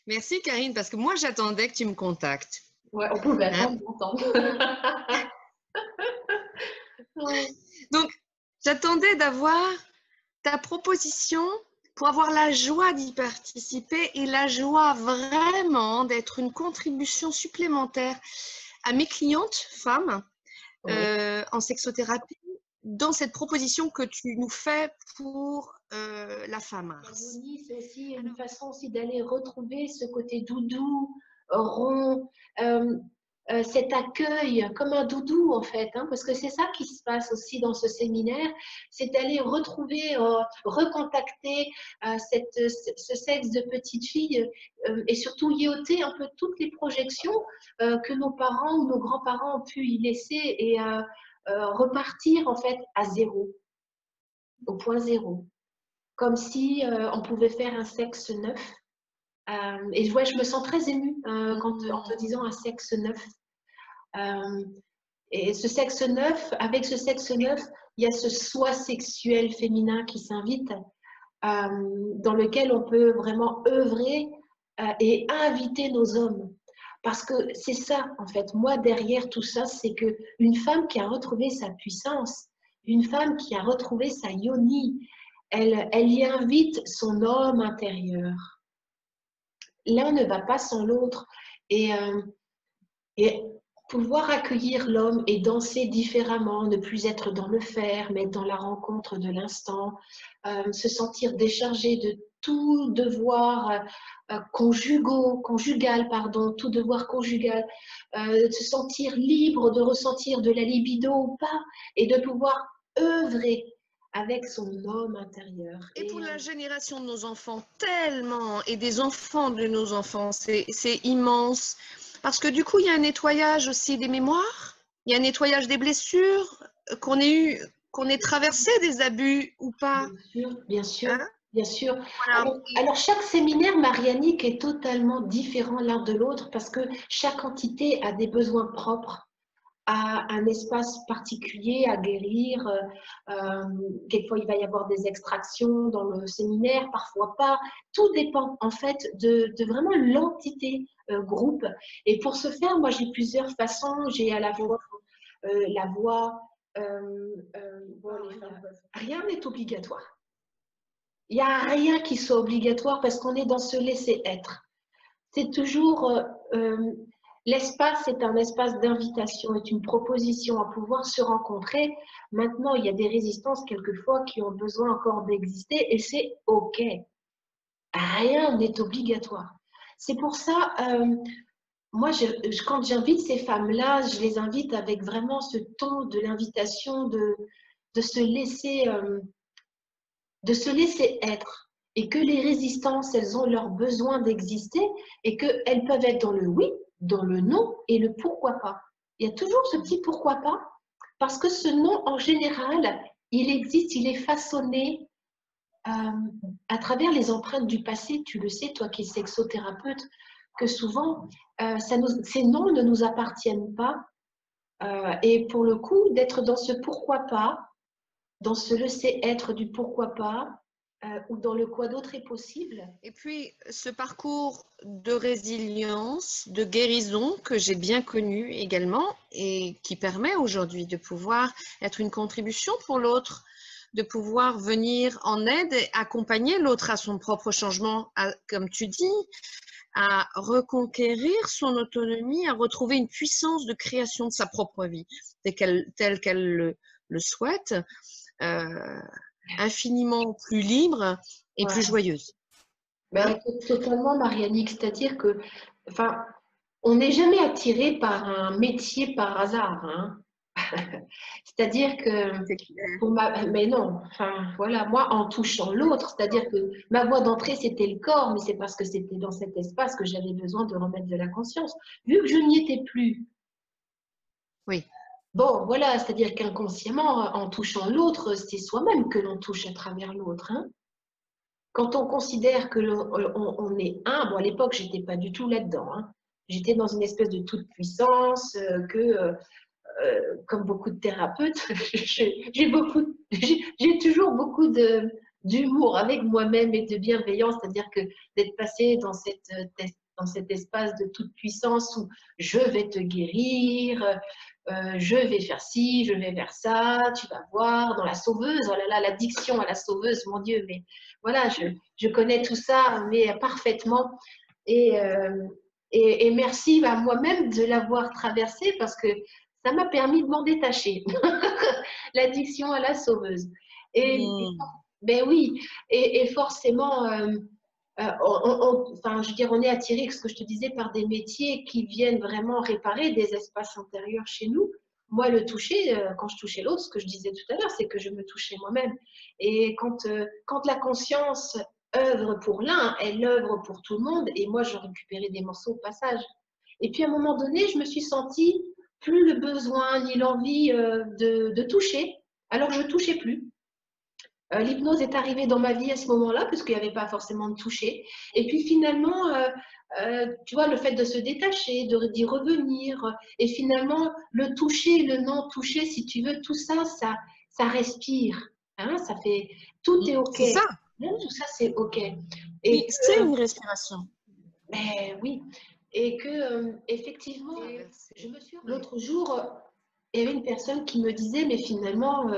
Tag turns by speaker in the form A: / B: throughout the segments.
A: Merci Karine, parce que moi j'attendais que tu me contactes.
B: Ouais, on pouvait
A: Hein.
B: attendre longtemps. Ouais.
A: Donc, j'attendais d'avoir ta proposition pour avoir la joie d'y participer et la joie vraiment d'être une contribution supplémentaire à mes clientes femmes
B: Ouais.
A: en sexothérapie dans cette proposition que tu nous fais pour la femme Mars.
B: L'harmonie, c'est aussi une façon aussi d'aller retrouver ce côté doudou, rond, euh, cet accueil comme un doudou en fait, hein, parce que c'est ça qui se passe aussi dans ce séminaire, c'est d'aller retrouver, recontacter ce sexe de petite fille et surtout y ôter un peu toutes les projections que nos parents ou nos grands-parents ont pu y laisser et repartir en fait à zéro, au point zéro. Comme si on pouvait faire un sexe neuf. Et ouais, je me sens très émue en te disant un sexe neuf. Euh, et ce sexe neuf, avec ce sexe neuf, il y a ce soi sexuel féminin qui s'invite, dans lequel on peut vraiment œuvrer et inviter nos hommes. Parce que c'est ça, en fait, moi, derrière tout ça, c'est qu'une femme qui a retrouvé sa puissance, une femme qui a retrouvé sa yoni, elle y invite son homme intérieur. L'un ne va pas sans l'autre. Et pouvoir accueillir l'homme et danser différemment, ne plus être dans le faire, mais être dans la rencontre de l'instant, se sentir déchargé de tout devoir conjugal, pardon, tout devoir conjugal, se sentir libre de ressentir de la libido ou pas, et de pouvoir œuvrer avec son homme intérieur.
A: Et pour la génération de nos enfants, tellement, et des enfants de nos enfants, c'est immense. Parce que du coup, il y a un nettoyage aussi des mémoires, il y a un nettoyage des blessures, qu'on ait traversé des abus ou pas.
B: Bien sûr, bien sûr,
A: Hein.
B: bien sûr.
A: Voilà.
B: Alors, chaque séminaire marianique est totalement différent l'un de l'autre parce que chaque entité a des besoins propres, a un espace particulier à guérir. Quelquefois, il va y avoir des extractions dans le séminaire, parfois pas. Tout dépend en fait de vraiment l'entité groupe. Et pour ce faire, moi, j'ai plusieurs façons. J'ai à la fois la voix. Rien n'est obligatoire. Il n'y a rien qui soit obligatoire parce qu'on est dans ce laisser-être. C'est toujours l'espace est un espace d'invitation, est une proposition à pouvoir se rencontrer. Maintenant, il y a des résistances quelquefois qui ont besoin encore d'exister et c'est OK. Rien n'est obligatoire. C'est pour ça, moi, quand j'invite ces femmes-là, je les invite avec vraiment ce ton de l'invitation de se laisser de se laisser être et que les résistances, elles ont leur besoin d'exister et qu'elles peuvent être dans le oui, dans le non et le pourquoi pas. Il y a toujours ce petit pourquoi pas parce que ce non, en général, il existe, il est façonné à travers les empreintes du passé. Tu le sais, toi qui es sexothérapeute, que souvent, ces noms ne nous appartiennent pas. Et pour le coup, d'être dans ce pourquoi pas, dans ce laisser-être du pourquoi pas, ou dans le quoi d'autre est possible.
A: Et puis, ce parcours de résilience, de guérison que j'ai bien connu également et qui permet aujourd'hui de pouvoir être une contribution pour l'autre, de pouvoir venir en aide et accompagner l'autre à son propre changement, comme tu dis, à reconquérir son autonomie, à retrouver une puissance de création de sa propre vie, telle qu'elle le souhaite, infiniment plus libre et plus joyeuse.
B: Ben, totalement, Marianique, c'est-à-dire que, enfin, on n'est jamais attiré par un métier par hasard, hein. C'est-à-dire que, mais non, enfin, voilà, moi, en touchant l'autre, c'est-à-dire que ma voie d'entrée, c'était le corps, mais c'est parce que c'était dans cet espace que j'avais besoin de remettre de la conscience. Vu que je n'y étais plus,
A: oui.
B: bon, voilà, c'est-à-dire qu'inconsciemment, en touchant l'autre, c'est soi-même que l'on touche à travers l'autre, hein. Quand on considère que on est un, bon, à l'époque, j'étais pas du tout là-dedans, hein. J'étais dans une espèce de toute puissance comme beaucoup de thérapeutes, j'ai toujours beaucoup d'humour avec moi-même et de bienveillance, c'est-à-dire que d'être passé dans cet espace de toute puissance où je vais te guérir, je vais faire ci, je vais faire ça, tu vas voir, dans la sauveuse, oh là là, l'addiction à la sauveuse, mon Dieu, mais voilà, je connais tout ça, mais parfaitement. Et, et merci à moi-même de l'avoir traversé parce que ça m'a permis de m'en détacher. L'addiction à la sauveuse. Et, ben oui, et forcément, enfin, je veux dire, on est attiré, ce que je te disais, par des métiers qui viennent vraiment réparer des espaces intérieurs chez nous. Moi, le toucher, quand je touchais l'autre, ce que je disais tout à l'heure, c'est que je me touchais moi-même. Et quand la conscience œuvre pour l'un, elle œuvre pour tout le monde. Et moi, je récupérais des morceaux au passage. Et puis, à un moment donné, je me suis sentie plus le besoin ni l'envie de toucher. Alors, je ne touchais plus. L'hypnose est arrivée dans ma vie à ce moment-là, parce qu'il n'y avait pas forcément de toucher. Et puis finalement, tu vois, le fait de se détacher, d'y revenir, et finalement, le toucher, le non-toucher, si tu veux, tout ça, ça respire. Hein, ça fait, tout est OK.
A: C'est ça.
B: Hein, tout ça, c'est OK.
A: Et c'est une respiration.
B: Ben oui. Et que, effectivement, je me suis l'autre jour, il y avait une personne qui me disait, mais finalement,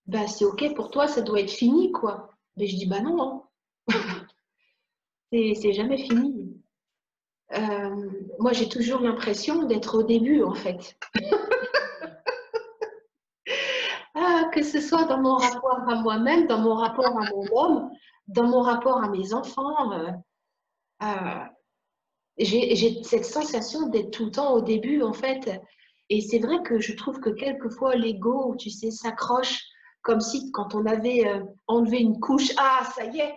B: bah, c'est OK pour toi, ça doit être fini, quoi. Mais je dis, bah non, hein. C'est jamais fini. Moi, j'ai toujours l'impression d'être au début, en fait. Ah, que ce soit dans mon rapport à moi-même, dans mon rapport à mon homme, dans mon rapport à mes enfants, j'ai cette sensation d'être tout le temps au début, en fait. Et c'est vrai que je trouve que quelquefois, l'ego, tu sais, s'accroche comme si quand on avait enlevé une couche, ah, ça y est,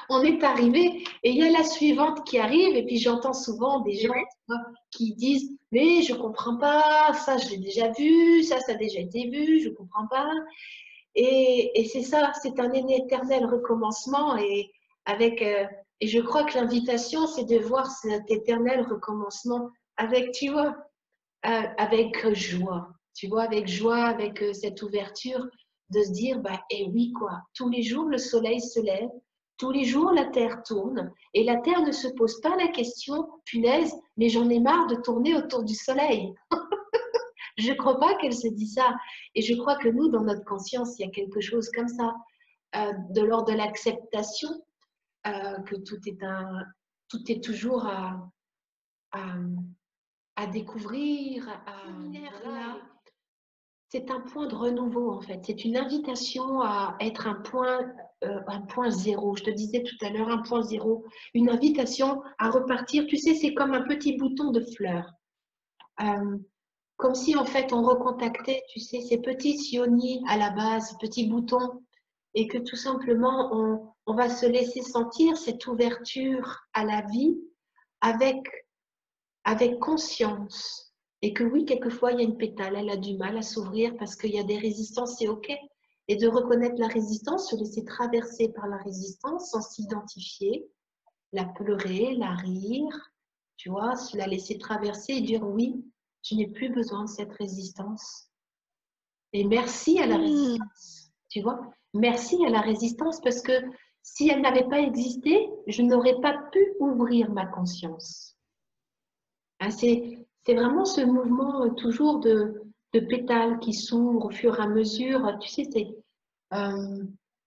B: on est arrivé et il y a la suivante qui arrive et puis j'entends souvent des gens qui disent mais je comprends pas, ça je l'ai déjà vu, ça a déjà été vu, je comprends pas. Et c'est ça, c'est un éternel recommencement et avec et je crois que l'invitation c'est de voir cet éternel recommencement avec, tu vois, avec joie, tu vois, avec joie, avec cette ouverture de se dire, bah, eh oui, quoi, tous les jours le soleil se lève, tous les jours la Terre tourne, et la Terre ne se pose pas la question, punaise, mais j'en ai marre de tourner autour du soleil. Je ne crois pas qu'elle se dit ça. Et je crois que nous, dans notre conscience, il y a quelque chose comme ça, de l'ordre de l'acceptation, que tout est toujours à découvrir, voilà. C'est un point de renouveau en fait. C'est une invitation à être un point zéro. Je te disais tout à l'heure, un point zéro. Une invitation à repartir. Tu sais, c'est comme un petit bouton de fleur. Comme si en fait on recontactait, tu sais, ces petits sionniers à la base, ces petits boutons, et que tout simplement on va se laisser sentir cette ouverture à la vie avec conscience. Et que oui, quelquefois, il y a une pétale, elle a du mal à s'ouvrir parce qu'il y a des résistances, c'est OK. Et de reconnaître la résistance, se laisser traverser par la résistance sans s'identifier, la pleurer, la rire, tu vois, se la laisser traverser et dire oui, je n'ai plus besoin de cette résistance. Et merci à la résistance, tu vois. Merci à la résistance parce que si elle n'avait pas existé, je n'aurais pas pu ouvrir ma conscience. Hein, c'est vraiment ce mouvement toujours de pétales qui s'ouvrent au fur et à mesure. Tu sais, c'est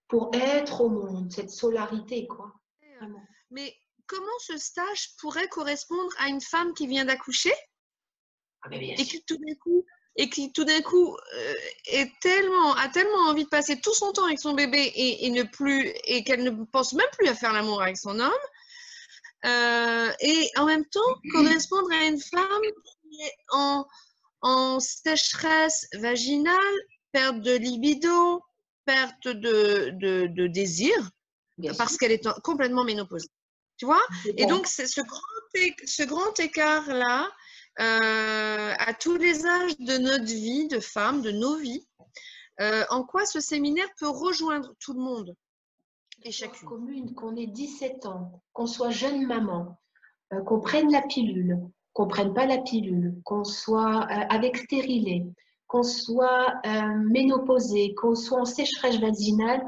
B: pour être au monde, cette solarité, quoi. Vraiment.
A: Mais comment ce stage pourrait correspondre à une femme qui vient d'accoucher et qui tout d'un coup a tellement envie de passer tout son temps avec son bébé et qu'elle ne pense même plus à faire l'amour avec son homme. Et en même temps correspondre à une femme qui est en sécheresse vaginale, perte de libido, perte de désir, parce qu'elle est complètement ménopausée. Tu vois? Et donc, c'est ce grand écart-là, à tous les âges de notre vie, de femmes, de nos vies, en quoi ce séminaire peut rejoindre tout le monde et chacune.
B: Commune, qu'on ait 17 ans, qu'on soit jeune maman, qu'on prenne la pilule, qu'on ne prenne pas la pilule, qu'on soit avec stérilet, qu'on soit ménopausé, qu'on soit en sécheresse vaginale,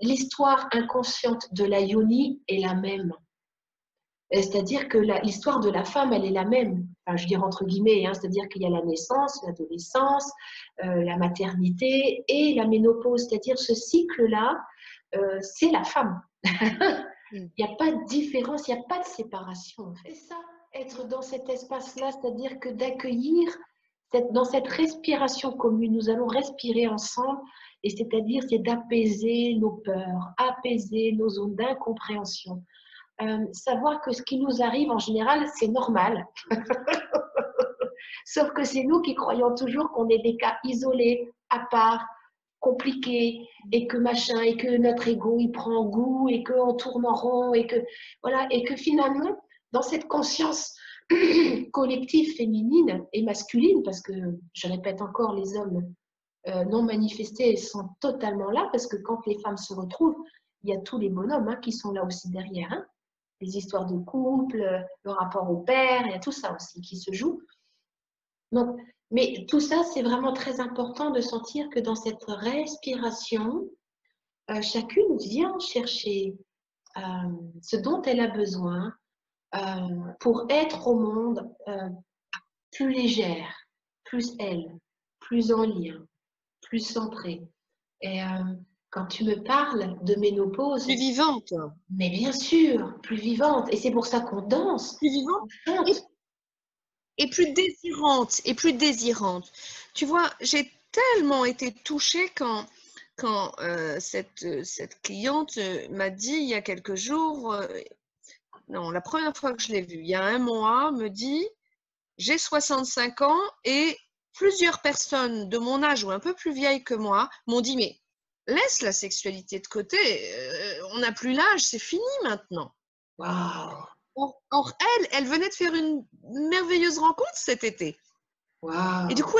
B: l'histoire inconsciente de la yoni est la même. C'est-à-dire que l'histoire de la femme, elle est la même. Enfin, je dirais entre guillemets, hein, c'est-à-dire qu'il y a la naissance, l'adolescence, la maternité et la ménopause. C'est-à-dire ce cycle-là, c'est la femme. Il n'y a pas de différence, il n'y a pas de séparation. En fait. C'est ça, être dans cet espace-là, c'est-à-dire que d'accueillir, dans cette respiration commune, nous allons respirer ensemble, et c'est-à-dire c'est d'apaiser nos peurs, apaiser nos zones d'incompréhension. Savoir que ce qui nous arrive en général, c'est normal. Sauf que c'est nous qui croyons toujours qu'on est des cas isolés, à part, compliqués, et que machin, et que notre ego il prend goût, et qu'on tourne en rond, et que voilà, et que finalement, dans cette conscience collective féminine et masculine, parce que je répète encore, les hommes non manifestés sont totalement là, parce que quand les femmes se retrouvent, il y a tous les bonhommes hein, qui sont là aussi derrière. Hein. Les histoires de couple, le rapport au père, il y a tout ça aussi qui se joue. Donc, mais tout ça, c'est vraiment très important de sentir que dans cette respiration, chacune vient chercher ce dont elle a besoin pour être au monde plus légère, plus elle, plus en lien, plus centrée. Et quand tu me parles de ménopause,
A: Plus vivante.
B: mais bien sûr, plus vivante. Et c'est pour ça qu'on danse,
A: Plus vivante.
B: on chante.
A: Et plus désirante, et plus désirante. Tu vois, j'ai tellement été touchée quand cette cliente m'a dit il y a quelques jours, non, la première fois que je l'ai vue, il y a un mois, me dit, j'ai 65 ans et plusieurs personnes de mon âge ou un peu plus vieilles que moi m'ont dit, mais laisse la sexualité de côté, on n'a plus l'âge, c'est fini maintenant.
B: Waouh!
A: Or, elle venait de faire une merveilleuse rencontre cet été.
B: Waouh!
A: Et du coup,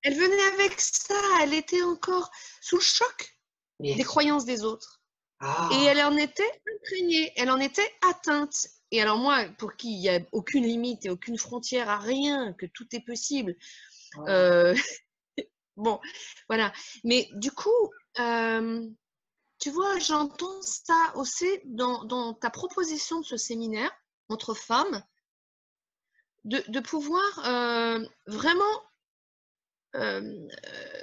A: elle venait avec ça. Elle était encore sous le choc des croyances des autres.
B: Ah.
A: Et elle en était imprégnée. Elle en était atteinte. Et alors moi, pour qui il n'y a aucune limite et aucune frontière à rien, que tout est possible.
B: Wow.
A: Bon, voilà. Mais du coup, tu vois, j'entends ça aussi dans ta proposition de ce séminaire entre femmes, de pouvoir vraiment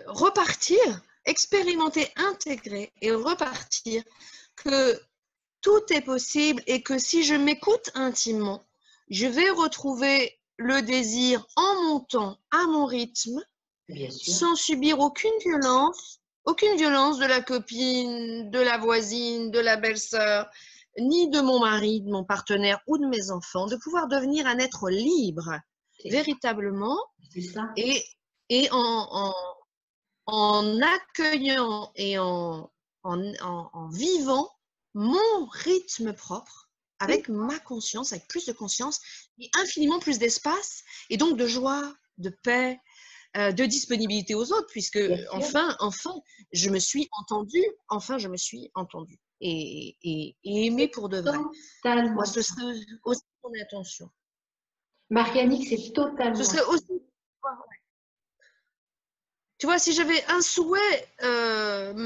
A: repartir, expérimenter, intégrer et repartir que tout est possible et que si je m'écoute intimement, je vais retrouver le désir en montant à mon rythme, sans subir aucune violence de la copine, de la voisine, de la belle-sœur, ni de mon mari, de mon partenaire ou de mes enfants, de pouvoir devenir un être libre, véritablement, et en accueillant et en vivant mon rythme propre, avec ma conscience, avec plus de conscience, et infiniment plus d'espace, et donc de joie, de paix, de disponibilité aux autres, puisque enfin, je me suis entendue, et aimée pour de vrai.
B: Totalement.
A: Moi, ce serait aussi mon intention.
B: Marianique, c'est totalement.
A: Ce serait aussi. Tu vois, si j'avais un souhait,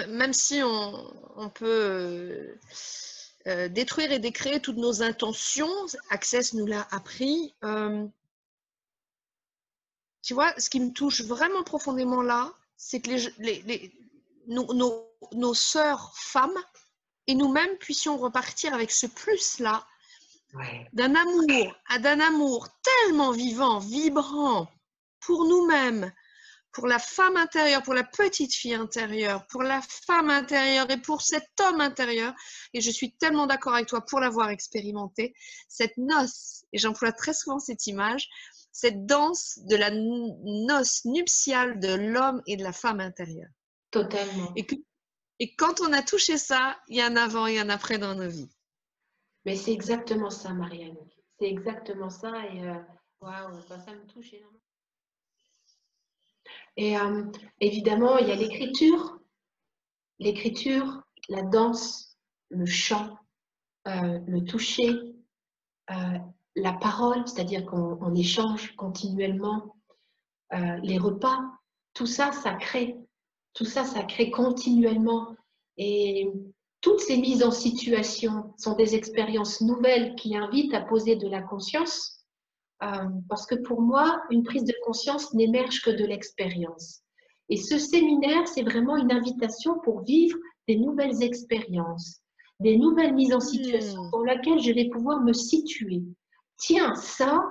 A: même si on peut détruire et décréer toutes nos intentions, Access nous l'a appris. Tu vois, ce qui me touche vraiment profondément là, c'est que nos sœurs femmes et nous-mêmes puissions repartir avec ce plus-là d'un amour tellement vivant, vibrant pour nous-mêmes, pour la femme intérieure, pour la petite fille intérieure, pour la femme intérieure et pour cet homme intérieur. Et je suis tellement d'accord avec toi pour l'avoir expérimenté, cette noce, et j'emploie très souvent cette image, cette danse de la noce nuptiale de l'homme et de la femme intérieure.
B: Totalement.
A: Et quand on a touché ça, il y a un avant et un après dans nos vies.
B: Mais c'est exactement ça, Marianne. C'est exactement ça. Et waouh, ça me touche énormément. Et évidemment, il y a l'écriture, la danse, le chant, le toucher, la parole, c'est-à-dire qu'on échange continuellement. les repas, tout ça, ça crée. Tout ça, ça crée continuellement. Et toutes ces mises en situation sont des expériences nouvelles qui invitent à poser de la conscience. Parce que pour moi, une prise de conscience n'émerge que de l'expérience. Et ce séminaire, c'est vraiment une invitation pour vivre des nouvelles expériences, des nouvelles mises en situation dans lesquelles je vais pouvoir me situer. Tiens, ça,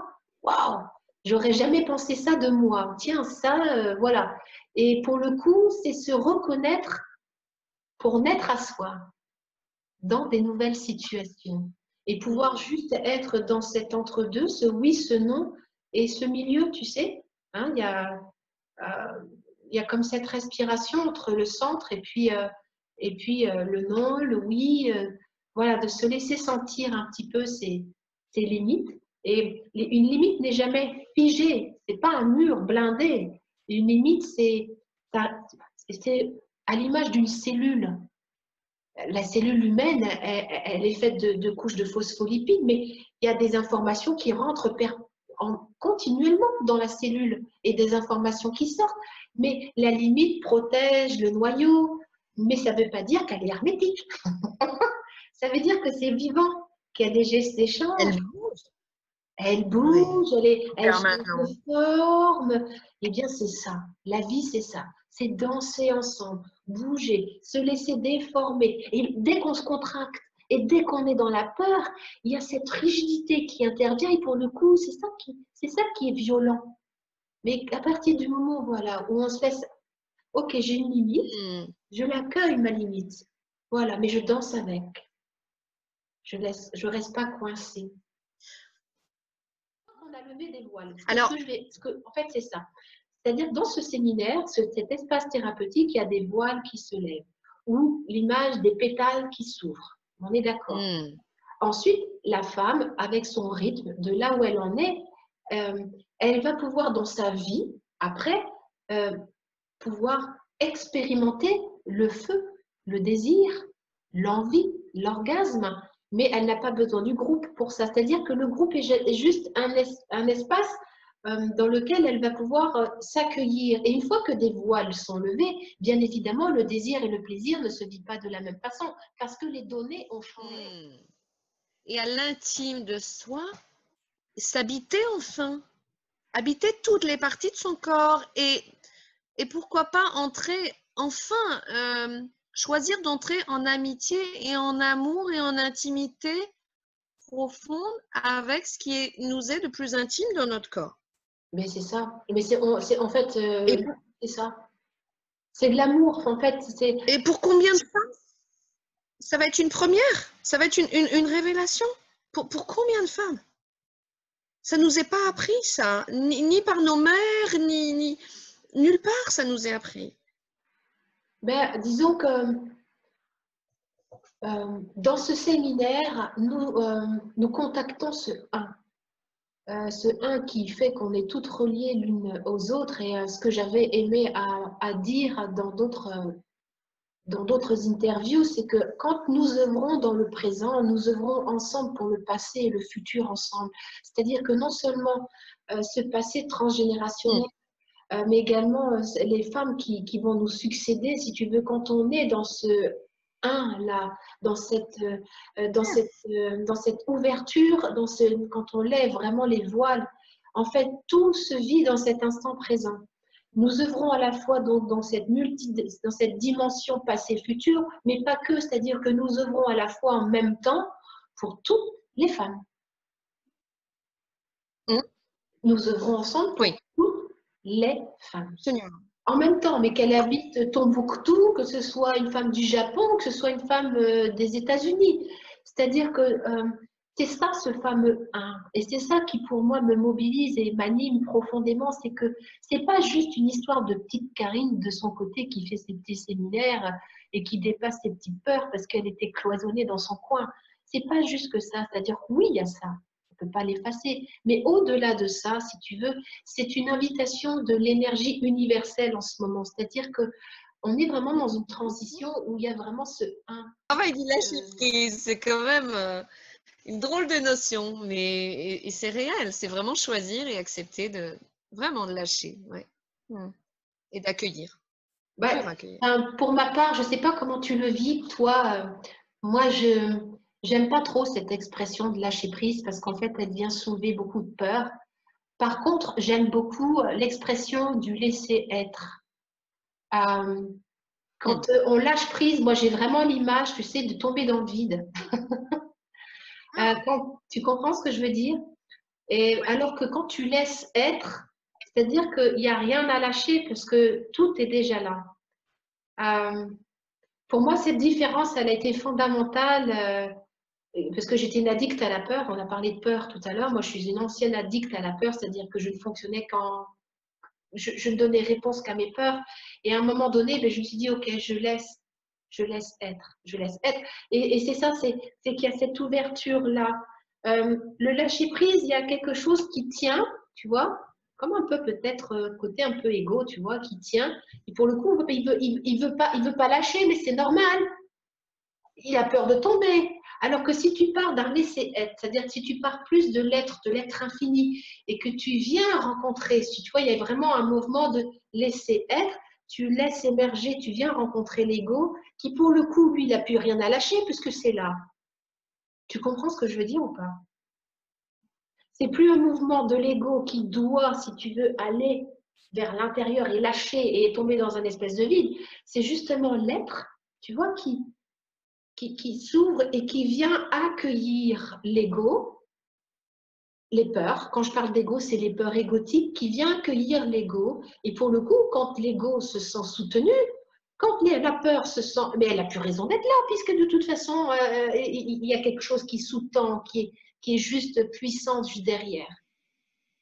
B: waouh, j'aurais jamais pensé ça de moi. Tiens, ça, voilà. Et pour le coup, c'est se reconnaître pour naître à soi dans des nouvelles situations et pouvoir juste être dans cet entre-deux, ce oui, ce non et ce milieu, tu sais. Hein, il y a comme cette respiration entre le centre et puis, le non, le oui. Voilà, de se laisser sentir un petit peu ses limites. Et une limite n'est jamais figée, c'est pas un mur blindé. Une limite, c'est à l'image d'une cellule. La cellule humaine, elle est faite de couches de phospholipides, mais il y a des informations qui rentrent continuellement dans la cellule et des informations qui sortent. Mais la limite protège le noyau, mais ça ne veut pas dire qu'elle est hermétique. Ça veut dire que c'est vivant, qu'il y a des gestes d'échange. Elle bouge, elle change de forme. Eh bien, c'est ça. La vie, c'est ça. C'est danser ensemble, bouger, se laisser déformer. Et dès qu'on se contracte et dès qu'on est dans la peur, il y a cette rigidité qui intervient. Et pour le coup, c'est ça qui est violent. Mais à partir du moment, voilà, où on se laisse, ok, j'ai une limite, je l'accueille, ma limite. Voilà, mais je danse avec. Je reste pas coincée. On a levé des voiles.
A: Alors,
B: En fait, c'est ça. C'est-à-dire, dans ce séminaire, cet espace thérapeutique, il y a des voiles qui se lèvent ou l'image des pétales qui s'ouvrent. On est d'accord. Ensuite, la femme, avec son rythme, de là où elle en est, elle va pouvoir, dans sa vie, après, pouvoir expérimenter le feu, le désir, l'envie, l'orgasme, mais elle n'a pas besoin du groupe pour ça. C'est-à-dire que le groupe est juste un espace dans lequel elle va pouvoir s'accueillir. Et une fois que des voiles sont levées, bien évidemment, le désir et le plaisir ne se vivent pas de la même façon parce que les données ont changé.
A: Et à l'intime de soi, s'habiter enfin, habiter toutes les parties de son corps et pourquoi pas entrer enfin, choisir d'entrer en amitié et en amour et en intimité profonde avec ce qui nous est de plus intime dans notre corps.
B: Mais c'est ça. Mais en fait, c'est ça. C'est de l'amour, en fait.
A: Et pour combien de femmes ça va être une première? Ça va être une révélation? Pour combien de femmes? Ça ne nous est pas appris, ça. Ni par nos mères, ni nulle part, ça nous est appris.
B: Ben, disons que dans ce séminaire, nous contactons ce 1. Ce 1 qui fait qu'on est toutes reliées l'une aux autres et ce que j'avais aimé à dire dans d'autres interviews, c'est que quand nous œuvrons dans le présent, nous œuvrons ensemble pour le passé et le futur ensemble. C'est-à-dire que non seulement ce passé transgénérationnel, mais également les femmes qui vont nous succéder, si tu veux, quand on est dans ce 1 là, dans cette ouverture, quand on lève vraiment les voiles, en fait, tout se vit dans cet instant présent. Nous œuvrons à la fois donc dans cette dimension passé-futur, mais pas que, c'est-à-dire que nous œuvrons à la fois en même temps pour toutes les femmes. Nous œuvrons ensemble pour toutes les femmes. En même temps, mais qu'elle habite Tombouctou, que ce soit une femme du Japon, que ce soit une femme des États-Unis. C'est-à-dire que c'est ça ce fameux 1. Et c'est ça qui pour moi me mobilise et m'anime profondément, c'est que c'est pas juste une histoire de petite Karine de son côté qui fait ses petits séminaires et qui dépasse ses petites peurs parce qu'elle était cloisonnée dans son coin. C'est pas juste que ça, c'est-à-dire oui, il y a ça. On ne peut pas l'effacer. Mais au-delà de ça, si tu veux, c'est une invitation de l'énergie universelle en ce moment. C'est-à-dire qu'on est vraiment dans une transition où il y a vraiment ce 1.
A: Travail du lâcher prise, c'est quand même une drôle de notion, mais et c'est réel. C'est vraiment choisir et accepter Vraiment de lâcher, ouais. Et d'accueillir,
B: Bah,
A: pur accueillir.
B: pour ma part, je ne sais pas comment tu le vis, toi. Moi, je n'aime pas trop cette expression de lâcher prise parce qu'en fait, elle vient soulever beaucoup de peur. Par contre, j'aime beaucoup l'expression du laisser être. Euh,
A: Hmm.
B: Quand on lâche prise, moi, j'ai vraiment l'image, tu sais, de tomber dans le vide.
A: Ah,
B: Tu comprends ce que je veux dire? Et
A: ouais.
B: alors que quand tu laisses être, c'est-à-dire qu'il n'y a rien à lâcher parce que tout est déjà là. Euh, pour moi, cette différence, elle a été fondamentale parce que j'étais une addicte à la peur. On a parlé de peur tout à l'heure. Moi, je suis une ancienne addicte à la peur, c'est-à-dire que je ne fonctionnais qu'en... Je ne donnais réponse qu'à mes peurs. Et à un moment donné, ben, je me suis dit, OK, je laisse être, je laisse être. Et c'est ça, c'est qu'il y a cette ouverture-là. Le lâcher-prise, il y a quelque chose qui tient, tu vois, comme un peu peut-être côté un peu égo, tu vois, qui tient. Et pour le coup, il veut pas lâcher, mais c'est normal. Il a peur de tomber. Alors que si tu pars d'un laisser-être, c'est-à-dire que si tu pars plus de l'être infini, et que tu viens rencontrer, si tu vois, il y a vraiment un mouvement de laisser-être, tu laisses émerger, tu viens rencontrer l'ego, qui pour le coup, lui, il n'a plus rien à lâcher puisque c'est là. Tu comprends ce que je veux dire ou pas? C'est plus un mouvement de l'ego qui doit, si tu veux, aller vers l'intérieur et lâcher et tomber dans un espèce de vide. C'est justement l'être, tu vois, qui s'ouvre et qui vient accueillir l'ego, les peurs. Quand je parle d'ego, c'est les peurs égotiques qui vient accueillir l'ego. Et pour le coup, quand l'ego se sent soutenu, quand la peur se sent... Mais elle n'a plus raison d'être là, puisque de toute façon, il y a quelque chose qui sous-tend, qui est juste puissant juste derrière.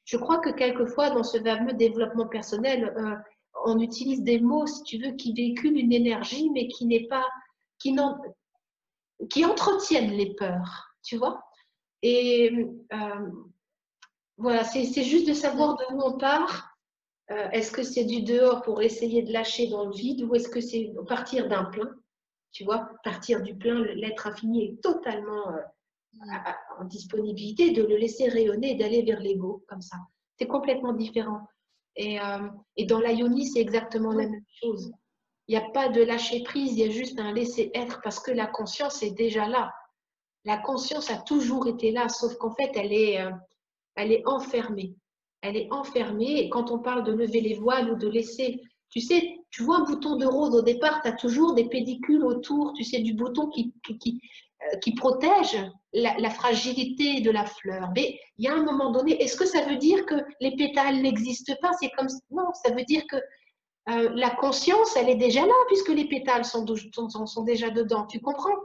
B: Je crois que quelquefois, dans ce fameux développement personnel, on utilise des mots, si tu veux, qui véhiculent une énergie, mais qui n'est pas... qui n'en qui entretiennent les peurs, tu vois. Et voilà, c'est juste de savoir de où on part. Est-ce que c'est du dehors pour essayer de lâcher dans le vide ou est-ce que c'est partir d'un plein, tu vois, partir du plein, l'être infini est totalement en disponibilité, de le laisser rayonner et d'aller vers l'ego, comme ça. C'est complètement différent. Et dans la yoni, c'est exactement la même chose. Il n'y a pas de lâcher prise, il y a juste un laisser être parce que la conscience est déjà là. La conscience a toujours été là, sauf qu'en fait, elle est enfermée. Elle est enfermée et quand on parle de lever les voiles ou de laisser, tu sais, tu vois un bouton de rose au départ, tu as toujours des pédicules autour, tu sais, du bouton qui protège la fragilité de la fleur. Mais il y a un moment donné, est-ce que ça veut dire que les pétales n'existent pas? C'est comme non, ça veut dire que la conscience, elle est déjà là puisque les pétales sont déjà dedans. Tu comprends?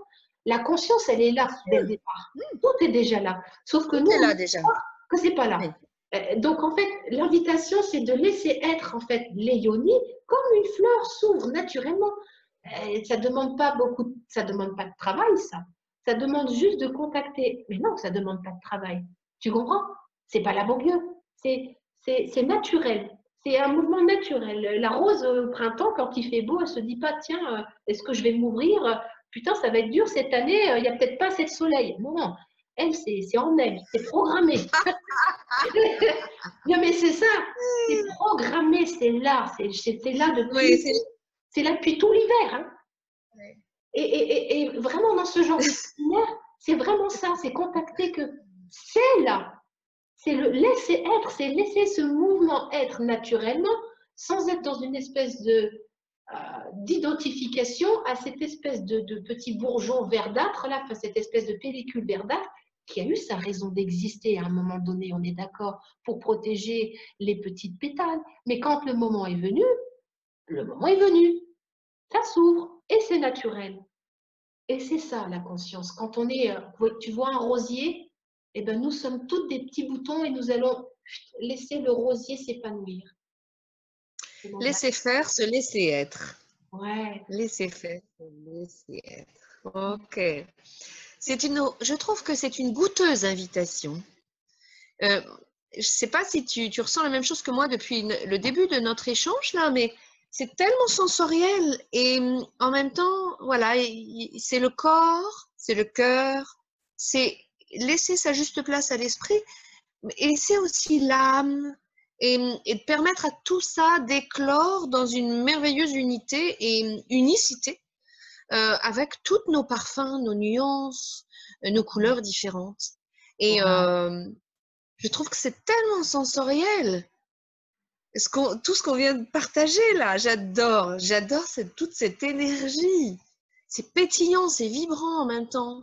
B: La conscience, elle est là dès le départ. Tout est déjà là. Sauf que nous,
A: Tout est
B: on
A: là
B: ne
A: déjà.
B: sait pas que c'est pas là.
A: Oui.
B: Donc, en fait, l'invitation, c'est de laisser être, en fait, les yonis comme une fleur s'ouvre naturellement. Ça demande pas beaucoup, ça demande pas de travail, ça. Ça demande juste de contacter. Mais non, ça demande pas de travail. Tu comprends? C'est pas laborieux. C'est naturel. C'est un mouvement naturel. La rose au printemps, quand il fait beau, elle se dit pas, tiens, est-ce que je vais m'ouvrir? Putain, ça va être dur cette année, il n'y a peut-être pas assez de soleil. Non, non. Elle, c'est en elle, c'est programmé. Non, mais c'est ça, c'est programmé, c'est là
A: Oui,
B: depuis,
A: c'est
B: c'est là depuis tout l'hiver. Hein.
A: ouais.
B: Et vraiment, dans ce genre de séminaire, c'est vraiment ça, c'est contacter que c'est là, c'est le laisser être, c'est laisser ce mouvement être naturellement, sans être dans une espèce de d'identification à cette espèce de petit bourgeon verdâtre, là, enfin, cette espèce de pellicule verdâtre qui a eu sa raison d'exister à un moment donné, on est d'accord, pour protéger les petites pétales. Mais quand le moment est venu, ça s'ouvre et c'est naturel. Et c'est ça la conscience. Quand on est, tu vois un rosier, eh ben, nous sommes tous des petits boutons et nous allons laisser le rosier s'épanouir.
A: Laisser faire, se laisser être.
B: Ouais.
A: Laisser faire, se laisser être. Ok. Je trouve que c'est une goûteuse invitation. Je ne sais pas si tu ressens la même chose que moi depuis le début de notre échange là, mais c'est tellement sensoriel et en même temps, voilà, c'est le corps, c'est le cœur, c'est laisser sa juste place à l'esprit et c'est aussi l'âme et de permettre à tout ça d'éclore dans une merveilleuse unité et unicité avec tous nos parfums, nos nuances, nos couleurs différentes. Et je trouve que c'est tellement sensoriel. Tout ce qu'on vient de partager là, j'adore toute cette énergie. C'est pétillant, c'est vibrant en même temps.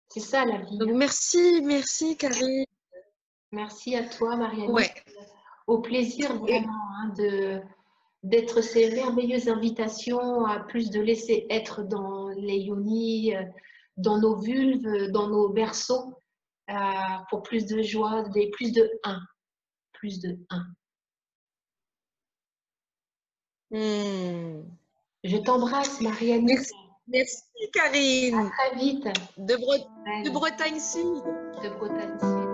B: C'est ça la vie.
A: Donc merci Karine.
B: Merci à toi, Marianne.
A: Ouais.
B: Au plaisir vraiment d'être ces merveilleuses invitations à plus de laisser être dans les yonis, dans nos vulves, dans nos berceaux, pour plus de joie, plus de un. Plus de un. Je t'embrasse, Marianne.
A: Merci Karine.
B: À très vite.
A: De Bretagne Sud.
B: De Bretagne Sud.